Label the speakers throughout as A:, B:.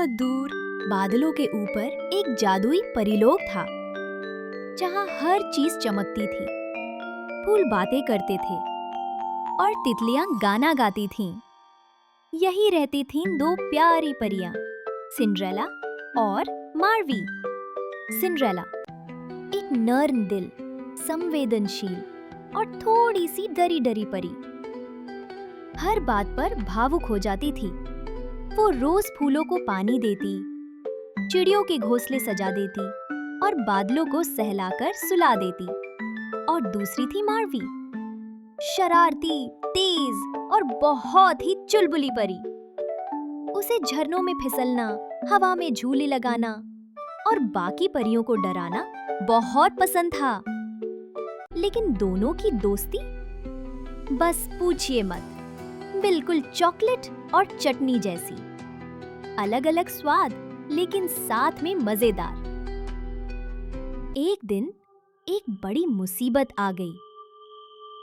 A: बहुत दूर बादलों के ऊपर एक जादुई परीलोक था, जहाँ हर चीज चमकती थी। फूल बातें करते थे और तितलियां गाना गाती थीं। यही रहती थीं दो प्यारी परियां, सिंड्रेला और मार्वी। सिंड्रेला एक नर्म दिल, संवेदनशील और थोड़ी सी डरी डरी परी। हर बात पर भावुक हो जाती थी। वो रोज फूलों को पानी देती, चिड़ियों के घोंसले सजा देती और बादलों को सहलाकर सुला देती। और दूसरी थी मार्वी, शरारती, तेज और बहुत ही चुलबुली परी। उसे झरनों में फिसलना, हवा में झूले लगाना और बाकी परियों को डराना बहुत पसंद था। लेकिन दोनों की दोस्ती, बस पूछिए मत, बिल्कुल चॉकलेट और चटनी जैसी। अलग अलग स्वाद, लेकिन साथ में मजेदार। एक दिन एक बड़ी मुसीबत आ गई।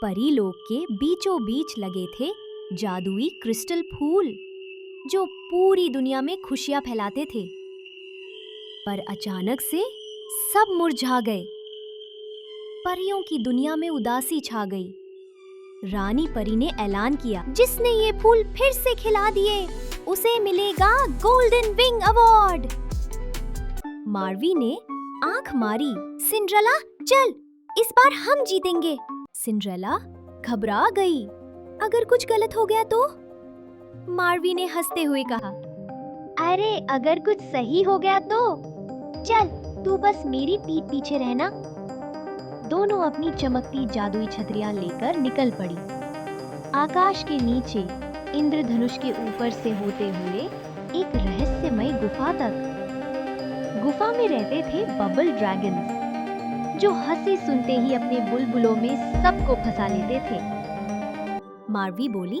A: परीलोक के बीचों बीच लगे थे जादुई क्रिस्टल फूल, जो पूरी दुनिया में खुशियां फैलाते थे। पर अचानक से सब मुरझा गए। परियों की दुनिया में उदासी छा गई। रानी परी ने ऐलान किया, जिसने ये फूल फिर से खिला दिए, उसे मिलेगा गोल्डन विंग अवार्ड। मार्वी ने आंख मारी। सिंड्रेला, चल, इस बार हम जीतेंगे। सिंड्रेला घबरा गई। अगर कुछ गलत हो गया तो? मार्वी ने हंसते हुए कहा,
B: अरे अगर कुछ सही हो गया तो? चल, तू बस मेरी पीठ पीछे रहना। दोनों अपनी चमकती जादुई छतरियां लेकर निकल पड़ी। आकाश के नीचे इंद्रधनुष के ऊपर से होते हुए एक रहस्यमय गुफा तक। गुफा में रहते थे बबल ड्रैगन्स, जो हंसी सुनते ही अपने बुलबुलों में सबको फंसा लेते थे।
A: मार्वी बोली,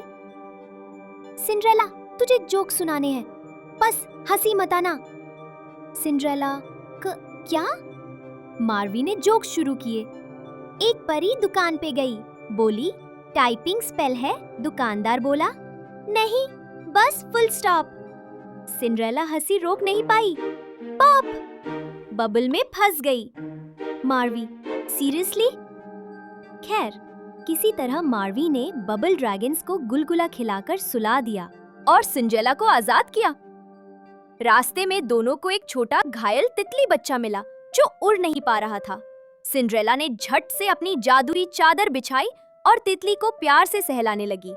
A: सिंड्रेला, तुझे जोक सुनाने हैं, बस हंसी मत आना। सिंड्रेला, क्या? मार्वी ने जोक शुरू किए। एक परी दुकान पे गई, बोली, टाइपिंग स्पेल है। दुकानदार बोला, नहीं, बस फुल स्टॉप। सिंड्रेला हंसी रोक नहीं पाई। पॉप! बबल में फंस गई। मार्वी, सीरियसली? खैर, किसी तरह मार्वी ने बबल ड्रैगन्स को गुलगुला खिलाकर सुला दिया और सिंड्रेला को आजाद किया। रास्ते में दोनों को एक छोटा घायल तितली बच्चा मिला, जो उड़ नहीं पा रहा था। सिंड्रेला ने झट से अपनी जादुई चादर बिछाई और तितली को प्यार से सहलाने लगी।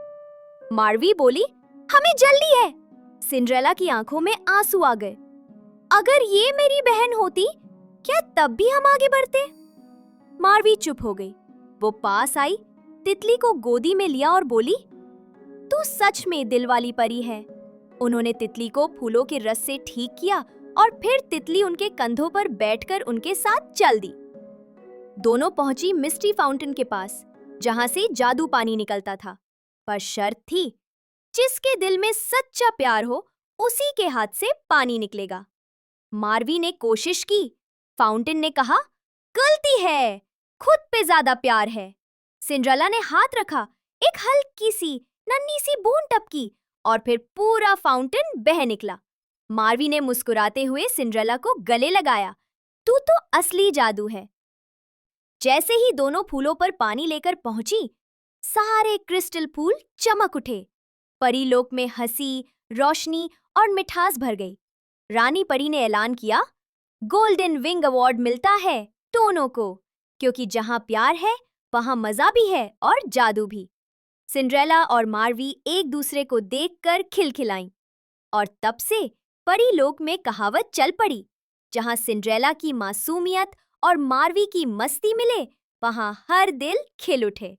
A: मार्वी बोली, हमें जल्दी है। सिंड्रेला की आंखों में आंसू आ गए। अगर ये मेरी बहन होती, क्या तब भी हम आगे बढ़ते? मार्वी चुप हो गई। वो पास आई, तितली को गोदी में लिया और बोली, तू सच में दिल वाली परी है। उन्होंने तितली को फूलों के रस से ठीक किया और फिर तितली उनके कंधों पर बैठकर उनके साथ चल दी। दोनों पहुंची मिस्टी फाउंटेन के पास, जहां से जादू पानी निकलता था। पर शर्त थी, जिसके दिल में सच्चा प्यार हो, उसी के हाथ से पानी निकलेगा। मार्वी ने कोशिश की। फाउंटेन ने कहा, गलती है, खुद पे ज्यादा प्यार है। सिंड्रेला ने हाथ रखा, एक हल्की सी नन्ही सी बूंद टपकी और फिर पूरा फाउंटेन बह निकला। मार्वी ने मुस्कुराते हुए सिंड्रेला को गले लगाया, तू तो असली जादू है। जैसे ही दोनों फूलों पर पानी लेकर पहुंची, सारे क्रिस्टल फूल चमक उठे। परीलोक में हंसी, रोशनी और मिठास भर गई। रानी परी ने ऐलान किया, गोल्डन विंग अवार्ड मिलता है दोनों को, क्योंकि जहां प्यार है, वहां मजा भी है और जादू भी। सिंड्रेला और मार्वी एक दूसरे को देखकर खिलखिलाईं और तब से परीलोक में कहावत चल पड़ी, जहां सिंड्रेला की मासूमियत और मार्वी की मस्ती मिले, वहां हर दिल खिल उठे।